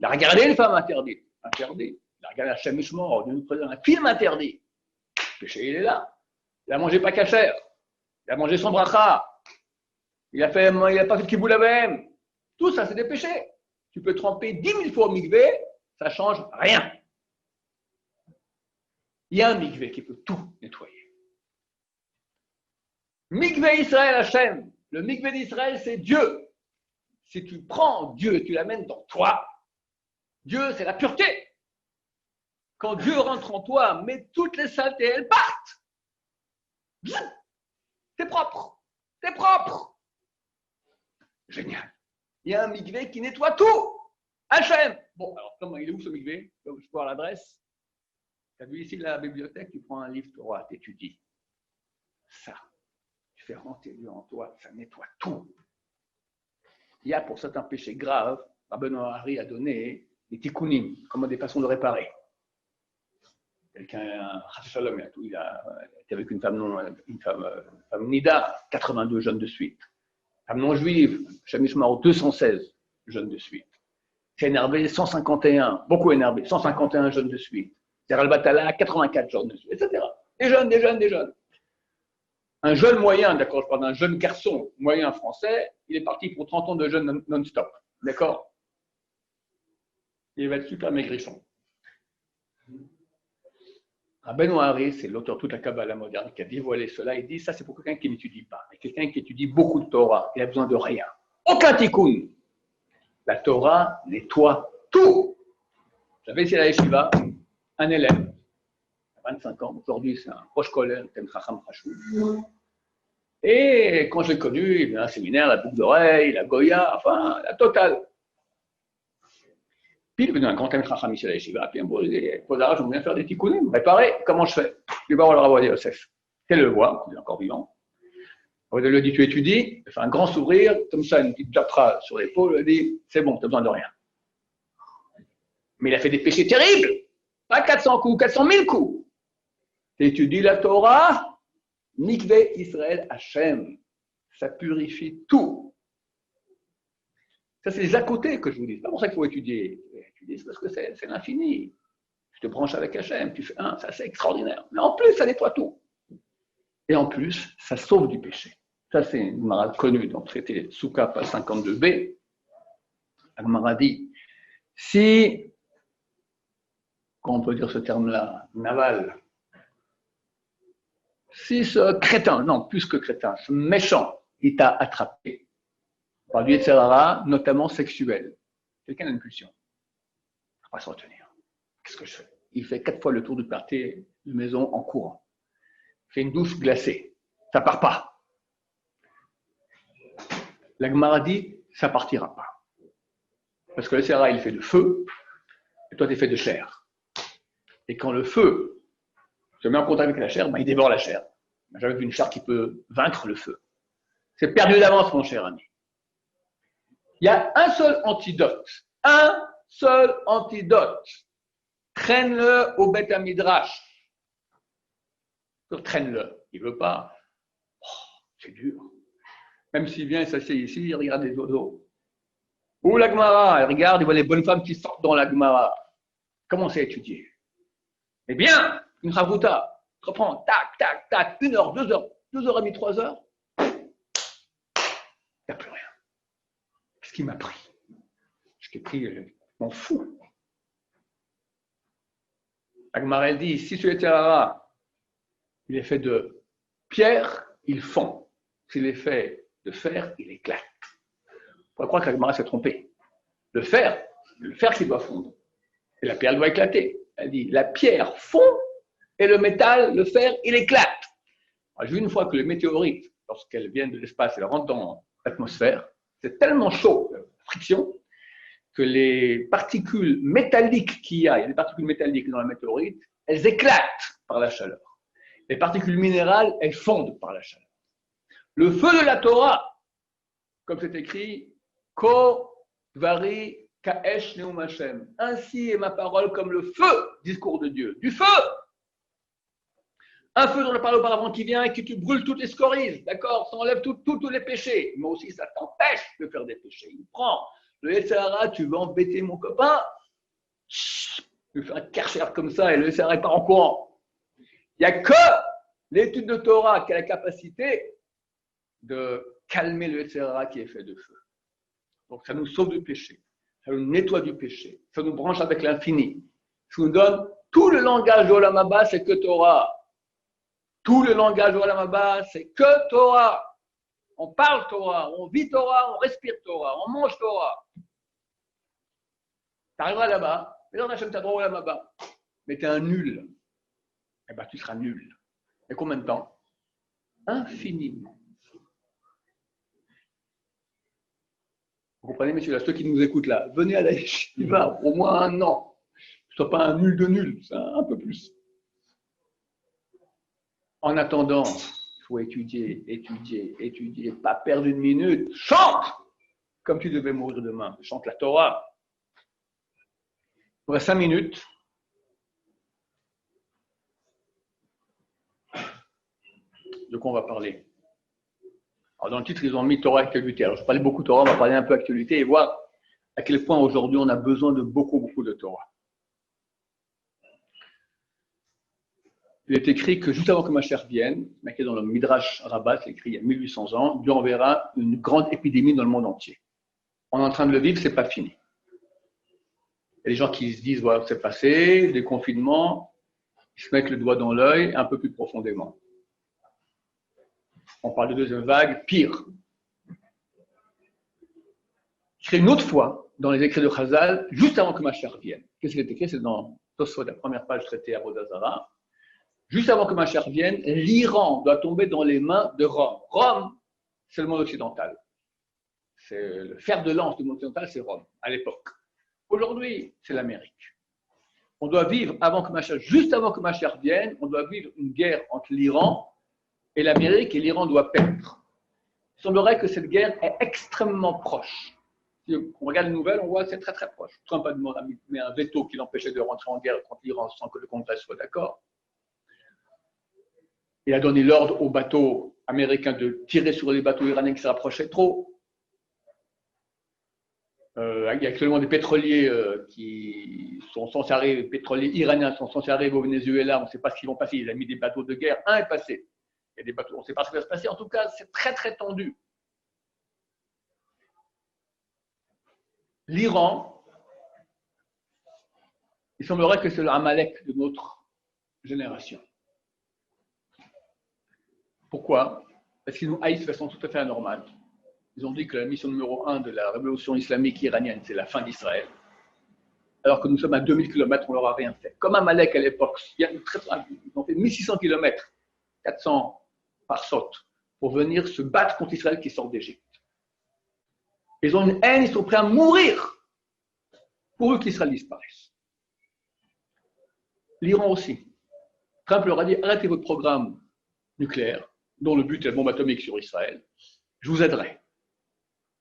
Il a regardé une femme interdite. Interdit. Il a regardé Hachem Ishmor, un film interdit. Le péché, il est là. Il a mangé pas cachère. il a mangé son bracha, il a pas fait de kiboul même. Tout ça, c'est des péchés. Tu peux tremper 10 000 fois au mikvé, ça ne change rien. Il y a un mikvé qui peut tout nettoyer. Mikvé Israël Hachem. Le mikvé d'Israël, c'est Dieu. Si tu prends Dieu et tu l'amènes dans toi, Dieu, c'est la pureté. Quand Dieu rentre en toi, mais toutes les saletés, elles partent. T'es propre. T'es propre. Génial. Il y a un mikvé qui nettoie tout. Hachem. Bon, alors, comment il est où ce mikvé? Je peux voir l'adresse. Tu as vu ici la bibliothèque, tu prends un livre Torah, tu étudies. Ça, tu fais rentrer Dieu en toi, ça nettoie tout. Il y a pour certains péchés graves, Rabbeinu Hari a donné des tikkunim, comme des façons de réparer. Quelqu'un, il était avec une femme nida, 82 jeunes de suite. Femme non juive, Shamishmar, 216 jeunes de suite. C'est énervé, 151, beaucoup énervé, 151 jeunes de suite. Zeral Batala, 84 jeunes de suite, etc. Des jeunes. Un jeune moyen, d'accord, je parle d'un jeune garçon moyen français, il est parti pour 30 ans de jeûne non-stop, d'accord? Il va être super maigrichon. Rabbeinu Hari, c'est l'auteur de toute la Kabbalah moderne qui a dévoilé cela. Il dit, ça c'est pour quelqu'un qui n'étudie pas, mais quelqu'un qui étudie beaucoup de Torah, il a besoin de rien. Aucun tikkun. La Torah nettoie tout. J'avais ici à la Yeshiva un élève, 25 ans, aujourd'hui c'est un proche collègue, Tem Chacham Chashou. Et quand je l'ai connu, il vient à un séminaire, la boucle d'oreille, la Goya, enfin, la totale. Puis il est venu un grand Tem Chacham ici à la Yeshiva, puis il dit, Podara, j'aimerais bien faire des tikkunim, réparer, comment je fais? Je vais voir le Rav Yosef. Elle le voit, il est encore vivant. Il lui dit, tu étudies, il fait un grand sourire, comme ça, une petite japra sur l'épaule, il dit, c'est bon, tu n'as besoin de rien. Mais il a fait des péchés terribles, pas 400 coups, 400 000 coups. Tu étudies la Torah, Mikvé Israël Hachem, ça purifie tout. Ça, c'est les à côté que je vous dis. C'est pas pour ça qu'il faut étudier. Étudier, c'est parce que c'est l'infini. Tu te branches avec Hachem, tu fais ça c'est extraordinaire. Mais en plus, ça nettoie tout. Et en plus, ça sauve du péché. Ça, c'est une marade connue dans le traité Souka, page 52b. La Gemara dit, si, comment on peut dire ce terme-là, naval, si ce crétin, non, plus que crétin, ce méchant, il t'a attrapé par du Yetzer Hara, notamment sexuel, quelqu'un a une pulsion, il ne va pas se retenir. Qu'est-ce que je fais? Il fait 4 fois le tour du quartier de maison en courant. Il fait une douche glacée. Ça ne part pas. La Gemara dit, ça ne partira pas. Parce que le Yetzer Hara, il fait de feu, et toi, tu es fait de chair. Et quand le feu se met en contact avec la chair, il dévore la chair. J'avais vu une chair qui peut vaincre le feu. C'est perdu d'avance, mon cher ami. Il y a un seul antidote. Un seul antidote. Traîne-le au Beth Midrash. Traîne-le. Il ne veut pas. Oh, c'est dur. Même s'il vient et s'assied ici, il regarde les oiseaux. Ou la Gemara, il regarde, il voit les bonnes femmes qui sortent dans la Gemara. Commencez à étudier. Eh bien, une chavruta. Reprends, tac, tac, tac, 1 heure, 2 heures, 2h30, 3 heures. Il n'y a plus rien. Qu'est-ce qui m'a pris? Je t'ai pris, je m'en fous. Agmara, elle dit, si ce Yetzer Hara, il est fait de pierre, il fond. S'il est fait de fer, il éclate. On pourrait croire qu'Agmara s'est trompée. Le fer qui doit fondre. Et la pierre doit éclater. Elle dit, la pierre fond et le métal, le fer, il éclate. J'ai vu une fois que les météorites, lorsqu'elles viennent de l'espace, elles rentrent dans l'atmosphère, c'est tellement chaud, la friction, que les particules métalliques qu'il y a des particules métalliques dans la météorite, elles éclatent par la chaleur. Les particules minérales, elles fondent par la chaleur. Le feu de la Torah, comme c'est écrit, Ko Dvari Kaesh Neum Hashem. Ainsi est ma parole comme le feu, discours de Dieu. Du feu! Un feu dont on a parlé auparavant qui vient et qui te brûle toutes les scories, d'accord? Ça enlève tous les péchés. Mais aussi, ça t'empêche de faire des péchés. Il prend le Yetzer Hara, tu veux embêter mon copain, tu fais un karcher comme ça et le Yetzer Hara part en courant. Il n'y a que l'étude de Torah qui a la capacité de calmer le Yetzirah qui est fait de feu. Donc ça nous sauve du péché, ça nous nettoie du péché, ça nous branche avec l'infini. Ça nous donne tout le langage de Olam Haba, c'est que Torah. Tout le langage de Olam Haba, c'est que Torah. On parle Torah, on vit Torah, on respire Torah, on mange Torah. Tu arriveras là-bas, mais on Hachem, tu as droit au Olam Haba. Mais tu es un nul. Eh bien, tu seras nul. Et combien de temps? Infiniment. Vous comprenez, messieurs, là, ceux qui nous écoutent là, venez à la yeshiva au moins 1 an. Ne sois pas un nul de nul, c'est un peu plus. En attendant, il faut étudier, pas perdre une minute. Chante comme tu devais mourir demain. Chante la Torah. Il reste 5 minutes. De quoi on va parler? Alors dans le titre, ils ont mis Torah actualité. Alors je parlais beaucoup de Torah, on va parler un peu actualité et voir à quel point aujourd'hui on a besoin de beaucoup de Torah. Il est écrit que juste avant que Mashiach vienne, marqué dans le Midrash Rabbah, c'est écrit il y a 1800 ans, Dieu enverra une grande épidémie dans le monde entier. On est en train de le vivre, c'est pas fini. Il y a des gens qui se disent, voilà, c'est passé, des confinements, ils se mettent le doigt dans l'œil un peu plus profondément. On parle de deuxième vague, pire. C'est une autre fois dans les écrits de Chazal, juste avant que Mashiach vienne. Qu'est-ce qui est écrit? C'est dans Tosfot, la première page traitée à Bodazara. Juste avant que Mashiach vienne, l'Iran doit tomber dans les mains de Rome. Rome, c'est le monde occidental. C'est le fer de lance du monde occidental, c'est Rome, à l'époque. Aujourd'hui, c'est l'Amérique. On doit vivre juste avant que Mashiach vienne, on doit vivre une guerre entre l'Iran et l'Amérique, et l'Iran doit perdre. Il semblerait que cette guerre est extrêmement proche. Si on regarde les nouvelles, on voit que c'est très proche. Trump a mis un veto qui l'empêchait de rentrer en guerre contre l'Iran sans que le Congrès soit d'accord. Il a donné l'ordre aux bateaux américains de tirer sur les bateaux iraniens qui se rapprochaient trop. Il y a actuellement des pétroliers qui sont censés arriver, pétroliers iraniens sont censés arriver au Venezuela, on ne sait pas ce qu'ils vont passer, il a mis des bateaux de guerre, un est passé. Il y a des bateaux, on ne sait pas ce qui va se passer, en tout cas c'est très tendu. L'Iran, il semblerait que c'est le Amalek de notre génération. Pourquoi? Parce qu'ils nous haïssent de façon tout à fait anormale. Ils ont dit que la mission numéro 1 de la révolution islamique iranienne, c'est la fin d'Israël. Alors que nous sommes à 2000 km, on ne leur a rien fait. Comme Amalek à l'époque, ils ont fait 1600 km, 400 par saute, pour venir se battre contre Israël qui sort d'Égypte. Ils ont une haine, ils sont prêts à mourir pour eux qu'Israël disparaisse. L'Iran aussi. Trump leur a dit, arrêtez votre programme nucléaire, dont le but est la bombe atomique sur Israël, je vous aiderai.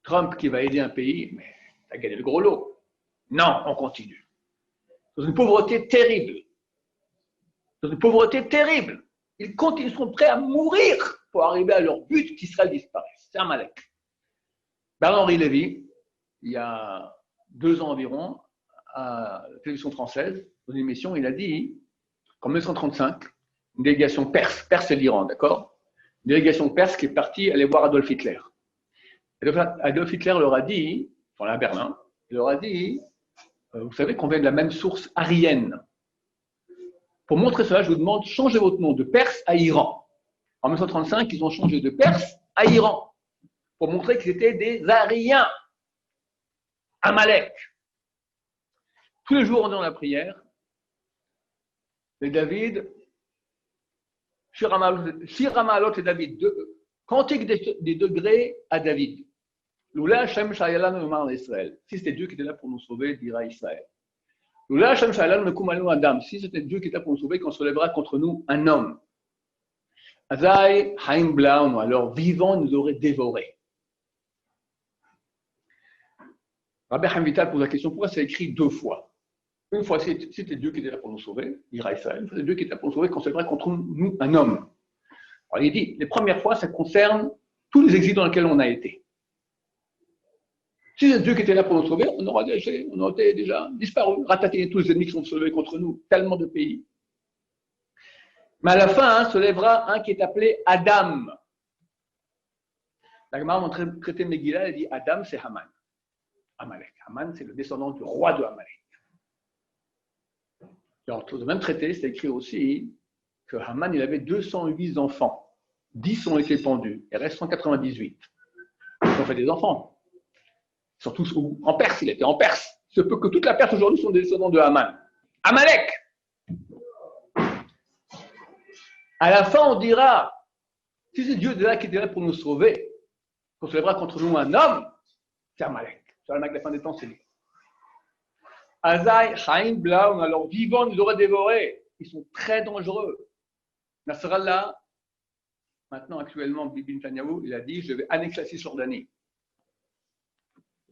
Trump qui va aider un pays, mais il a gagné le gros lot. Non, on continue. Dans une pauvreté terrible. Ils sont prêts à mourir pour arriver à leur but qu'Israël disparaisse. C'est un Amalek. Bernard-Henri Lévy, il y a 2 ans environ, à la télévision française, dans une émission, il a dit qu'en 1935, une délégation perse c'est l'Iran, d'accord? Une délégation perse qui est partie aller voir Adolf Hitler. Adolf Hitler leur a dit, à Berlin, il leur a dit, vous savez qu'on vient de la même source aryenne. Pour montrer cela, je vous demande, changez votre nom de Perse à Iran. En 1935, ils ont changé de Perse à Iran, pour montrer qu'ils étaient des Aryens. Amalek. Tous les jours, on est dans la prière. Et David, Shir Hamalot et David, cantique des degrés à David. Lula Hashem Shayalan Umar Israël. Si c'était Dieu qui était là pour nous sauver, dira Israël. Lula Hashem Shayalan Mekumanu Adam. Si c'était Dieu qui était là pour nous sauver, qu'on se lèvera contre nous un homme. Azai Haim Blaun, alors vivant nous aurait dévorés. Rabbi Chaim Vital pose la question, pourquoi c'est écrit 2 fois? Une fois, c'était Dieu qui était là pour nous sauver, dira Israël. Une fois, c'est Dieu qui était là pour nous sauver, qu'on se lèvera contre nous un homme. Alors il dit, les premières fois, ça concerne tous les exils dans lesquels on a été. Si c'est Dieu qui était là pour nous sauver, on aurait déjà disparu, ratatiné tous les ennemis qui sont soulevés contre nous, tellement de pays. Mais à la fin, se lèvera un qui est appelé Adam. La Gemara, dans le traité de Megillah, elle dit Adam, c'est Haman. Amalek. Haman, c'est le descendant du roi de Amalek. Alors, dans le même traité, c'est écrit aussi que Haman, il avait 208 enfants. 10 ont été pendus. Il reste 198. Ils ont fait des enfants. Ils sont tous en Perse. Il était en Perse. Il se peut que toute la Perse aujourd'hui sont des descendants de Haman. Amalek. À la fin, on dira, si c'est Dieu déjà qui était là pour nous sauver, qu'on se lèvera contre nous un homme, c'est Amalek. C'est Amalek, la fin des temps, c'est lui. Azaï, Chaim, Blaoun, alors vivants nous auraient dévorés. Ils sont très dangereux. Nasrallah, maintenant, actuellement, Bibi Netanyahu, il a dit, je vais annexer la Cisjordanie.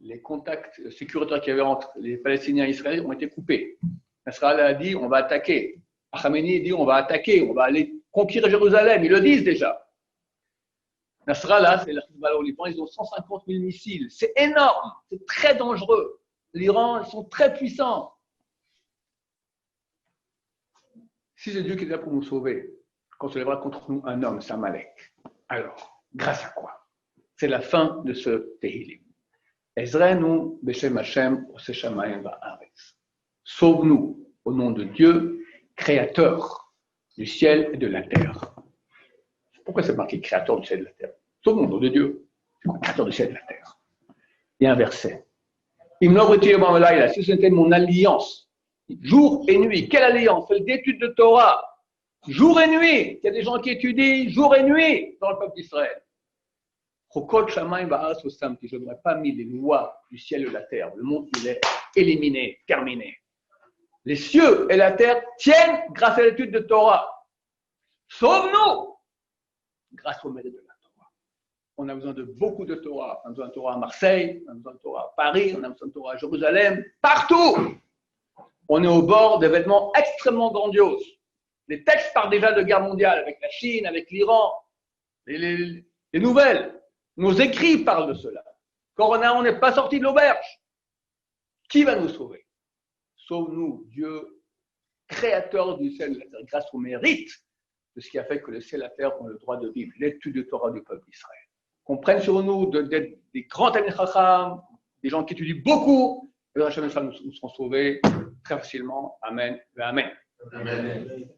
Les contacts sécuritaires qu'il y avait entre les Palestiniens et Israël ont été coupés. Nasrallah a dit, on va attaquer. Khamenei dit, on va attaquer, on va aller conquérir Jérusalem. Ils le disent déjà. Nasrallah, c'est l'Hezbollah au Liban, ils ont 150 000 missiles. C'est énorme, c'est très dangereux. L'Iran, ils sont très puissants. Si c'est Dieu qui est là pour nous sauver, quand se lèvera contre nous un homme, c'est Amalek. Alors, grâce à quoi? C'est la fin de ce Tehillim. Ezrenu b'Shem Hashem oseh shamayim va'aretz. Sauve-nous au nom de Dieu, créateur du ciel et de la terre. Pourquoi c'est marqué créateur du ciel et de la terre? Sauve-nous au nom de Dieu. C'est quoi créateur du ciel et de la terre? Il y a un verset. Si c'était mon alliance, jour et nuit. Quelle alliance? Celle d'études de Torah. Jour et nuit. Il y a des gens qui étudient jour et nuit dans le peuple d'Israël. Je n'aurais pas mis les lois du ciel et de la terre. Le monde, il est éliminé, terminé. Les cieux et la terre tiennent grâce à l'étude de Torah. Sauve-nous grâce au mérite de la Torah. On a besoin de beaucoup de Torah. On a besoin de Torah à Marseille, on a besoin de Torah à Paris, on a besoin de Torah à Jérusalem, partout. On est au bord d'événements extrêmement grandioses. Les textes parlent déjà de guerre mondiale avec la Chine, avec l'Iran. Les nouvelles, nos écrits parlent de cela. Corona, on n'est pas sorti de l'auberge. Qui va nous sauver? Sauve-nous, Dieu, créateur du ciel et de la terre, grâce au mérite de ce qui a fait que le ciel et la terre ont le droit de vivre, l'étude de Torah du peuple d'Israël. Qu'on prenne sur nous d'être des grands Talmidei Chacham, des gens qui étudient beaucoup, et nous serons sauvés très facilement. Amen. Amen. Amen.